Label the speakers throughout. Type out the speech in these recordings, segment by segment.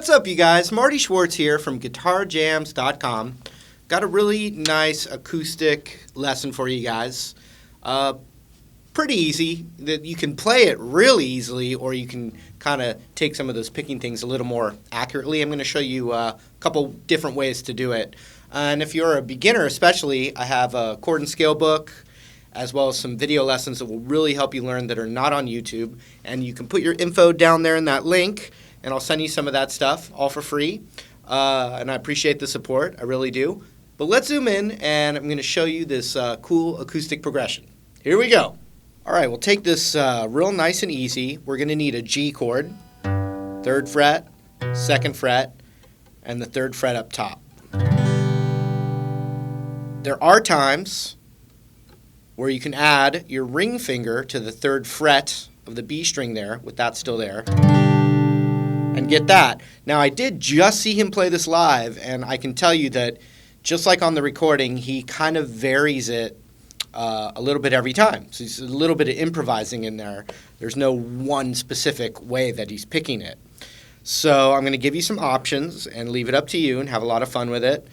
Speaker 1: What's up, you guys? Marty Schwartz here from GuitarJamz.com. Got a really nice acoustic lesson for you guys. Pretty easy. That you can play it really easily, or you can kind of take some of those picking things a little more accurately. I'm going to show you a couple different ways to do it. And if you're a beginner especially, I have a chord and scale book, as well as some video lessons that will really help you learn that are not on YouTube. And you can put your info down there in that link, and I'll send you some of that stuff, all for free. And I appreciate the support, I really do. But let's zoom in, and I'm going to show you this cool acoustic progression. Here we go. All right, we'll take this real nice and easy. We're going to need a G chord, 3rd fret, 2nd fret, and the 3rd fret up top. There are times where you can add your ring finger to the 3rd fret of the B string there, with that still there, and get that. Now, I did just see him play this live, and I can tell you that just like on the recording, he kind of varies it a little bit every time. So there's a little bit of improvising in there. There's no one specific way that he's picking it. So I'm going to give you some options and leave it up to you and have a lot of fun with it.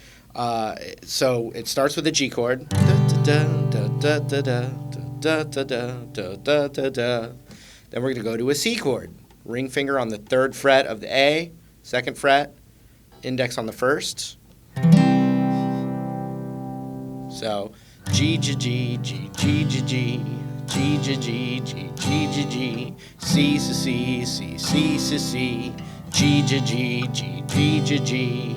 Speaker 1: So it starts with a G chord. Then we're going to go to a C chord. Ring finger on the 3rd fret of the A, 2nd fret, index on the 1st. So G, G, G, G, G, G, G, G, G, G, G, G, G, G, C, C, C, C, C, C, G, G, G, G, G, G, G.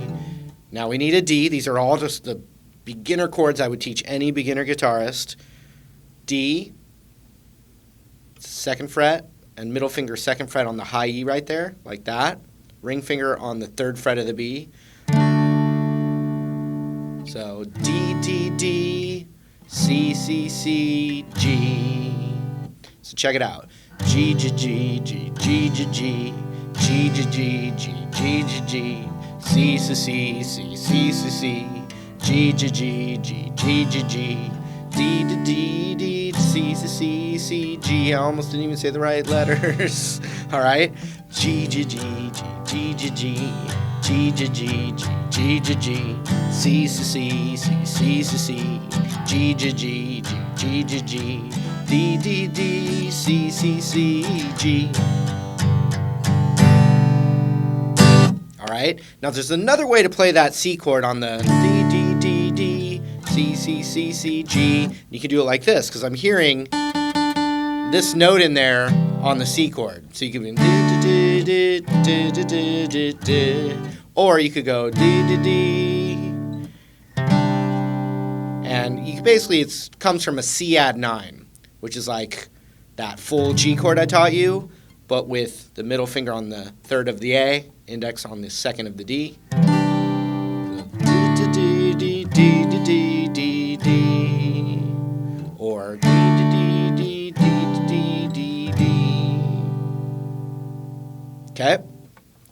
Speaker 1: Now we need a D. These are all just the beginner chords I would teach any beginner guitarist. D, 2nd fret, and middle finger 2nd fret on the high E right there, like that. Ring finger on the 3rd fret of the B. So D, D, D, C, C, C, G. So check it out. G, G, G, G, G, G, G, G, G, G, G, G, G, G, C, C, C, C, C, C, C, G, G, G, G, G, G, G, D, D, D, D, C, C, C, C, G. I almost didn't even say the right letters. All right. G, G, G, G, G, G, G, G, G, G, G, G, G, C, C, C, C, C, C, C, G, G, G, G, G, G, D, D, D, C, C, C, G. All right. Now there's another way to play that C chord on the D, D, D, D, C, C, C, C, G. You can do it like this, because I'm hearing this note in there on the C chord. So you can be D, D, D, D, D, D, D, or you could go D, D, D. And you can basically, it comes from a C add 9, which is like that full G chord I taught you, but with the middle finger on the 3rd of the A, index on the 2nd of the D. D, D, D, D, D, D, D, or D, D, D, D, D, D, D. Okay?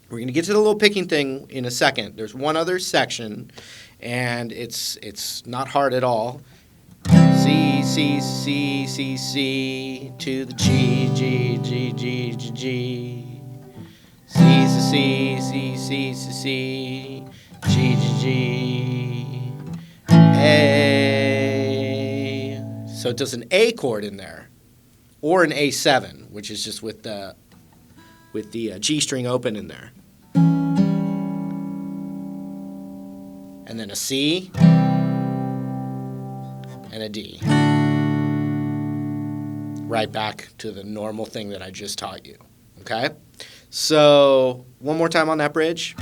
Speaker 1: We're going to get to the little picking thing in a second. There's one other section, and it's not hard at all. C, C, C, C, C, to the G, G, G, G, G, G. C, C, C, C, C, C, G, G, G, A. So it does an A chord in there, or an A7, which is just with the G string open in there. And then a C, and a D. Right back to the normal thing that I just taught you, okay? So, one more time on that bridge.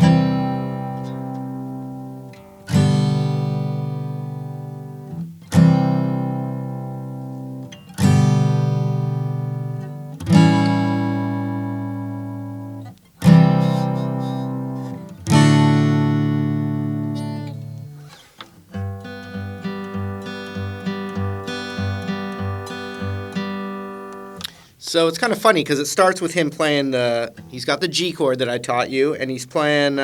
Speaker 1: So it's kind of funny because it starts with him playing he's got the G chord that I taught you, and he's playing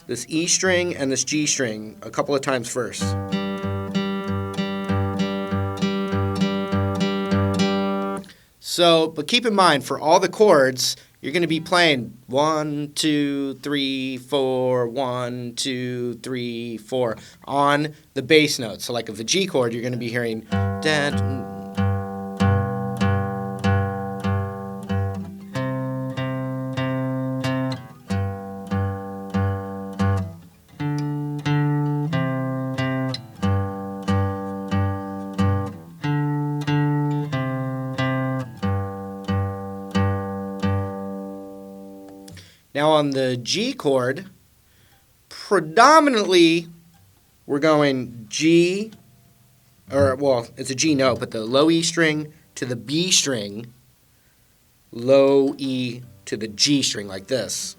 Speaker 1: this E string and this G string a couple of times first. So, but keep in mind, for all the chords, you're going to be playing 1, 2, 3, 4, 1, 2, 3, 4 on the bass notes. So like of the G chord, you're going to be hearing dun. Now on the G chord, predominantly we're going G, or well, it's a G note, but the low E string to the B string, low E to the G string, like this.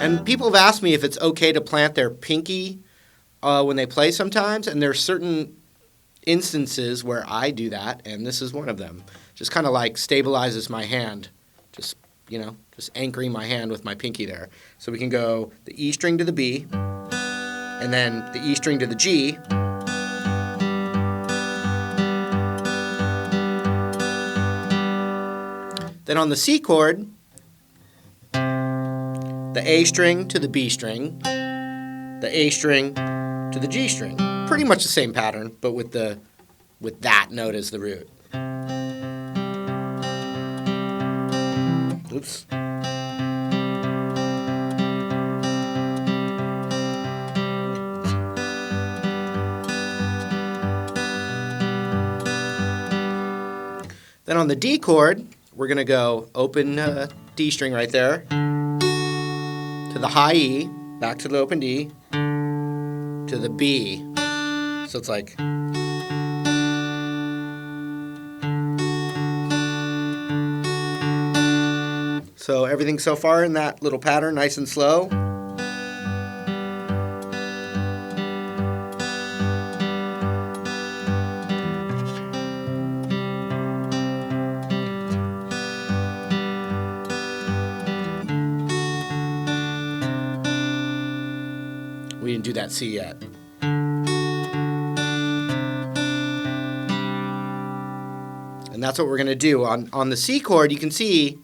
Speaker 1: And people have asked me if it's okay to plant their pinky when they play sometimes, and there are certain instances where I do that, and this is one of them. Just kind of like stabilizes my hand, just anchoring my hand with my pinky there. So we can go the E string to the B, and then the E string to the G. Then on the C chord, the A string to the B string, the A string to the G string. Pretty much the same pattern, but with that note as the root. Oops. Then on the D chord, we're going to go open D string right there, to the high E, back to the open D, to the B. So it's like... So everything so far in that little pattern, nice and slow. We didn't do that C yet. And that's what we're going to do. On the C chord, you can see...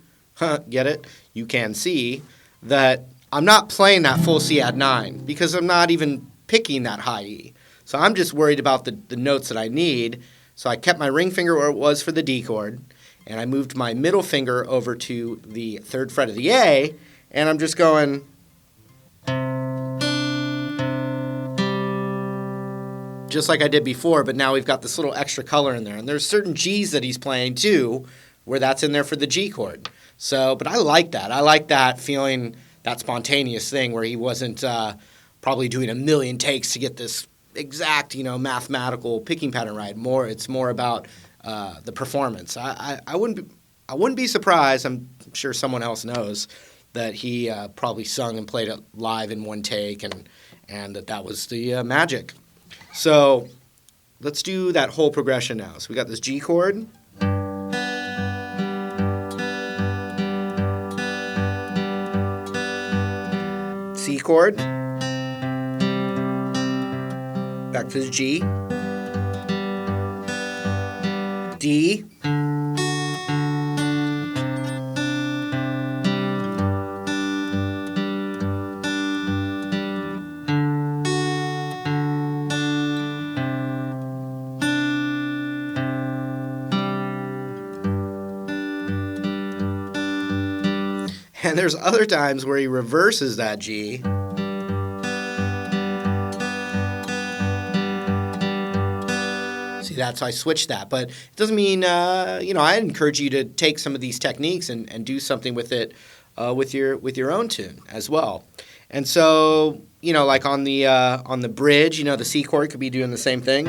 Speaker 1: Get it? You can see that I'm not playing that full C add 9 because I'm not even picking that high E. So I'm just worried about the notes that I need. So I kept my ring finger where it was for the D chord, and I moved my middle finger over to the 3rd fret of the A, and I'm just going... just like I did before, but now we've got this little extra color in there. And there's certain G's that he's playing too, where that's in there for the G chord. So, but I like that. I like that feeling, that spontaneous thing where he wasn't probably doing a million takes to get this exact, mathematical picking pattern right. It's more about the performance. I wouldn't be surprised. I'm sure someone else knows that he probably sung and played it live in one take, and that was the magic. So let's do that whole progression now. So we got this G chord. C chord, back to the G, D, and there's other times where he reverses that G. That's how I switched that, but it doesn't mean I encourage you to take some of these techniques and do something with it with your own tune as well. And so like on the bridge, the C chord could be doing the same thing.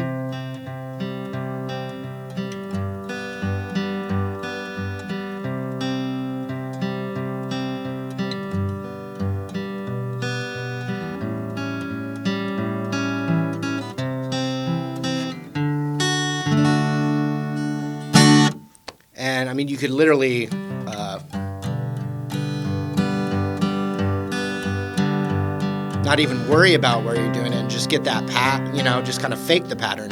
Speaker 1: And I mean, you could literally not even worry about where you're doing it and just get that just kind of fake the pattern.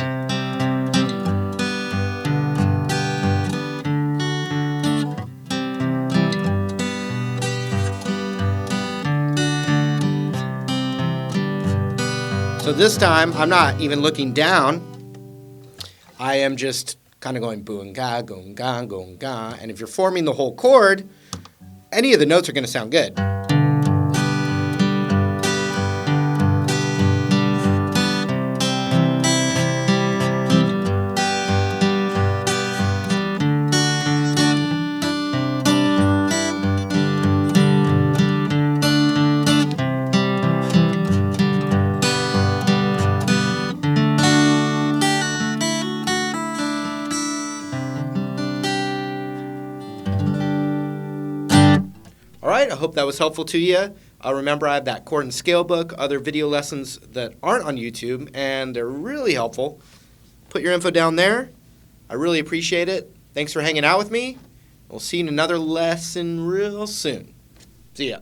Speaker 1: So this time, I'm not even looking down. I am just kind of going boom-ga, goom-ga, goom-ga. And if you're forming the whole chord, any of the notes are going to sound good. All right, I hope that was helpful to you. Remember, I have that chord and scale book, other video lessons that aren't on YouTube, and they're really helpful. Put your info down there. I really appreciate it. Thanks for hanging out with me. We'll see you in another lesson real soon. See ya.